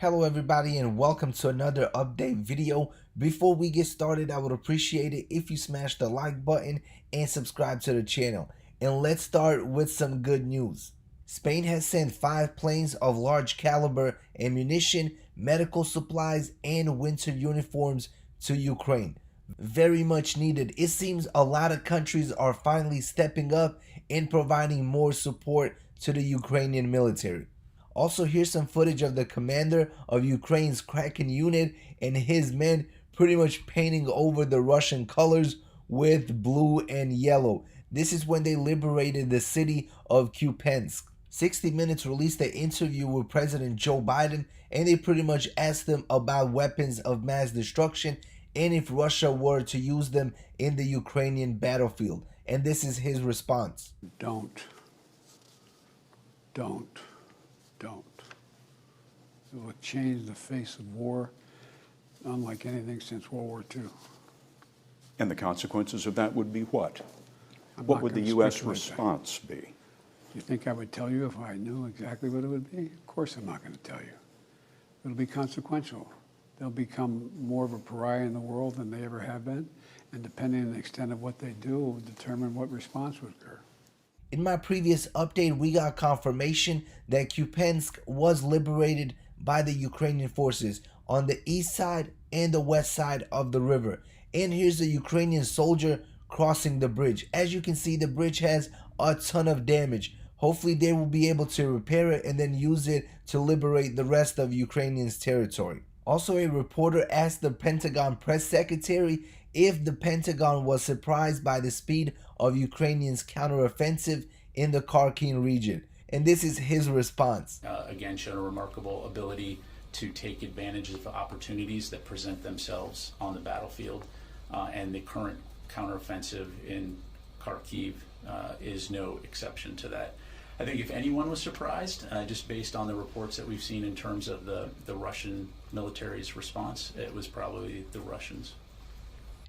Hello everybody and welcome to another update video. Before we get started, I would appreciate it if you smash the like button and subscribe to the channel. And let's start with some good news. Spain has sent 5 planes of large caliber ammunition, medical supplies, and winter uniforms to Ukraine. Very much needed. It seems a lot of countries are finally stepping up and providing more support to the Ukrainian military. Also, here's some footage of the commander of Ukraine's Kraken unit and his men pretty much painting over the Russian colors with blue and yellow. This is when they liberated the city of Kupiansk. 60 Minutes released an interview with President Joe Biden, and they pretty much asked him about weapons of mass destruction and if Russia were to use them in the Ukrainian battlefield. And this is his response. Don't. It will change the face of war unlike anything since World War II. And the consequences of that would be what? I'm What not would the gonna U.S. speculate that. response be? You think I would tell you if I knew exactly what it would be? Of course I'm not going to tell you. It'll be consequential. They'll become more of a pariah in the world than they ever have been, and depending on the extent of what they do will determine what response would occur. In my previous update, we got confirmation that Kupiansk was liberated by the Ukrainian forces on the east side and the west side of the river. And here's a Ukrainian soldier crossing the bridge. As you can see, the bridge has a ton of damage. Hopefully they will be able to repair it and then use it to liberate the rest of Ukrainians' territory. Also, a reporter asked the Pentagon press secretary if the Pentagon was surprised by the speed of Ukrainians' counteroffensive in the Kharkiv region. And this is his response. Again, shown a remarkable ability to take advantage of opportunities that present themselves on the battlefield. And the current counteroffensive in Kharkiv is no exception to that. I think if anyone was surprised, just based on the reports that we've seen in terms of the Russian military's response, it was probably the Russians.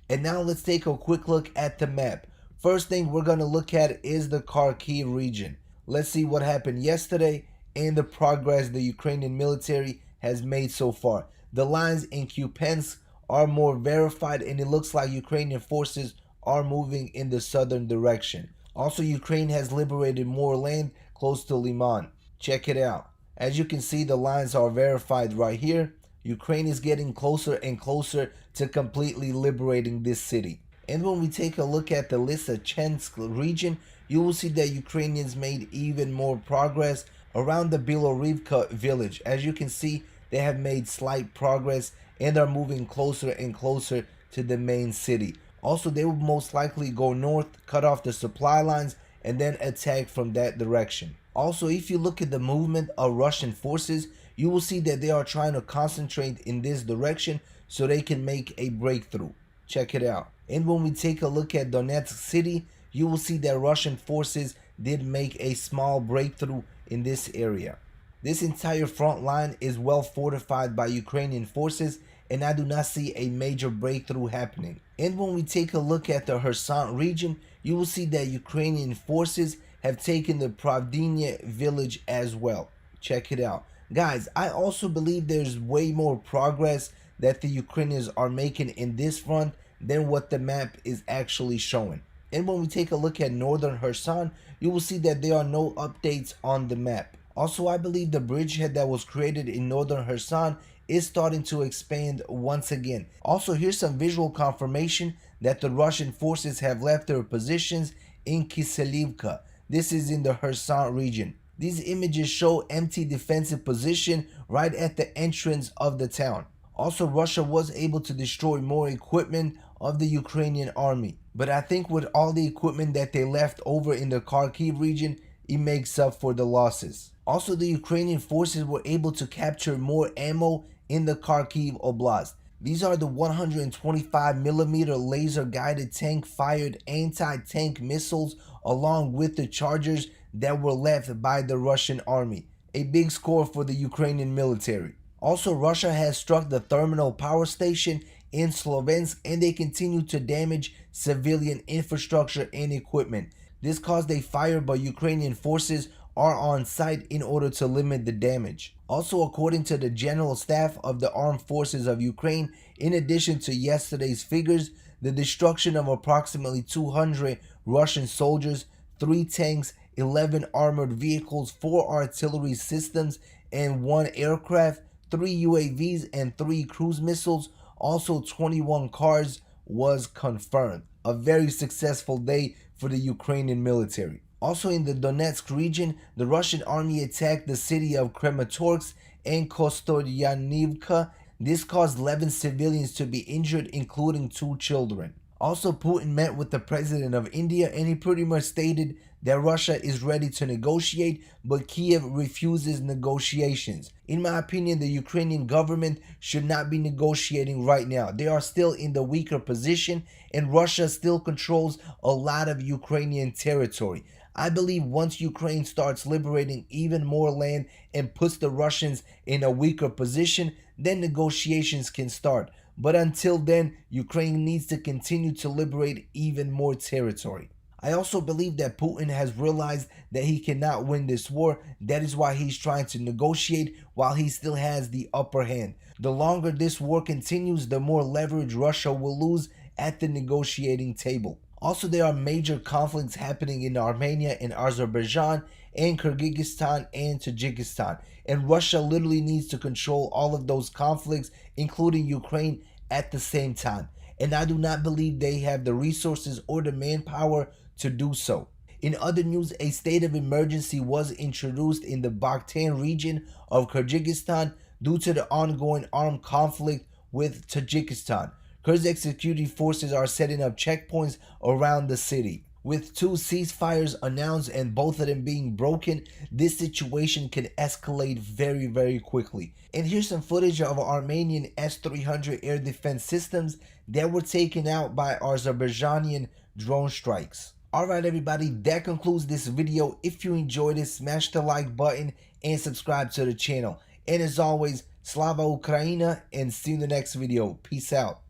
And now let's take a quick look at the map. First thing we're going to look at is the Kharkiv region. Let's see what happened yesterday and the progress the Ukrainian military has made so far. The lines in Kupiansk are more verified, and it looks like Ukrainian forces are moving in the southern direction. Also, Ukraine has liberated more land close to Liman. Check it out. As you can see, the lines are verified right here. Ukraine is getting closer and closer to completely liberating this city. And when we take a look at the Lysychansk region, you will see that Ukrainians made even more progress around the Bilorivka village. As you can see, they have made slight progress and are moving closer and closer to the main city. Also, they will most likely go north, cut off the supply lines, and then attack from that direction. Also, if you look at the movement of Russian forces, you will see that they are trying to concentrate in this direction so they can make a breakthrough. Check it out. And when we take a look at Donetsk city, you will see that Russian forces did make a small breakthrough in this area. This entire front line is well fortified by Ukrainian forces, and I do not see a major breakthrough happening. And when we take a look at the Kherson region, you will see that Ukrainian forces have taken the Pravdina village as well. Check it out. Guys, I also believe there's way more progress that the Ukrainians are making in this front than what the map is actually showing. And when we take a look at northern Kherson, you will see that there are no updates on the map. Also, I believe the bridgehead that was created in northern Kherson is starting to expand once again. Also, here's some visual confirmation that the Russian forces have left their positions in Kiselivka. This is in the Kherson region. These images show empty defensive position right at the entrance of the town. Also, Russia was able to destroy more equipment of the Ukrainian army. But I think with all the equipment that they left over in the Kharkiv region, it makes up for the losses. Also, the Ukrainian forces were able to capture more ammo in the Kharkiv Oblast. These are the 125mm laser guided tank fired anti-tank missiles along with the Chargers that were left by the Russian army. A big score for the Ukrainian military. Also, Russia has struck the thermal power station in Slovensk, and they continue to damage civilian infrastructure and equipment. This caused a fire, but Ukrainian forces are on site in order to limit the damage. Also, according to the General Staff of the Armed Forces of Ukraine, in addition to yesterday's figures, the destruction of approximately 200 Russian soldiers, 3 tanks, 11 armored vehicles, 4 artillery systems, and 1 aircraft, 3 UAVs, and 3 cruise missiles, also 21 cars, was confirmed. A very successful day for the Ukrainian military. Also in the Donetsk region, the Russian army attacked the city of Kramatorsk and Kostoyanivka. This caused 11 civilians to be injured, including 2 children. Also, Putin met with the president of India and he pretty much stated that Russia is ready to negotiate, but Kiev refuses negotiations. In my opinion, the Ukrainian government should not be negotiating right now. They are still in the weaker position and Russia still controls a lot of Ukrainian territory. I believe once Ukraine starts liberating even more land and puts the Russians in a weaker position, then negotiations can start. But until then, Ukraine needs to continue to liberate even more territory. I also believe that Putin has realized that he cannot win this war. That is why he's trying to negotiate while he still has the upper hand. The longer this war continues, the more leverage Russia will lose at the negotiating table. Also, there are major conflicts happening in Armenia and Azerbaijan and Kyrgyzstan and Tajikistan. And Russia literally needs to control all of those conflicts, including Ukraine, at the same time. And I do not believe they have the resources or the manpower to do so. In other news, a state of emergency was introduced in the Bakhtan region of Kyrgyzstan due to the ongoing armed conflict with Tajikistan. Kyrgyz security forces are setting up checkpoints around the city. With 2 ceasefires announced and both of them being broken, this situation can escalate very, very quickly. And here's some footage of Armenian S-300 air defense systems that were taken out by Azerbaijani drone strikes. Alright everybody, that concludes this video. If you enjoyed it, smash the like button and subscribe to the channel. And as always, Slava Ukraina, and see you in the next video. Peace out.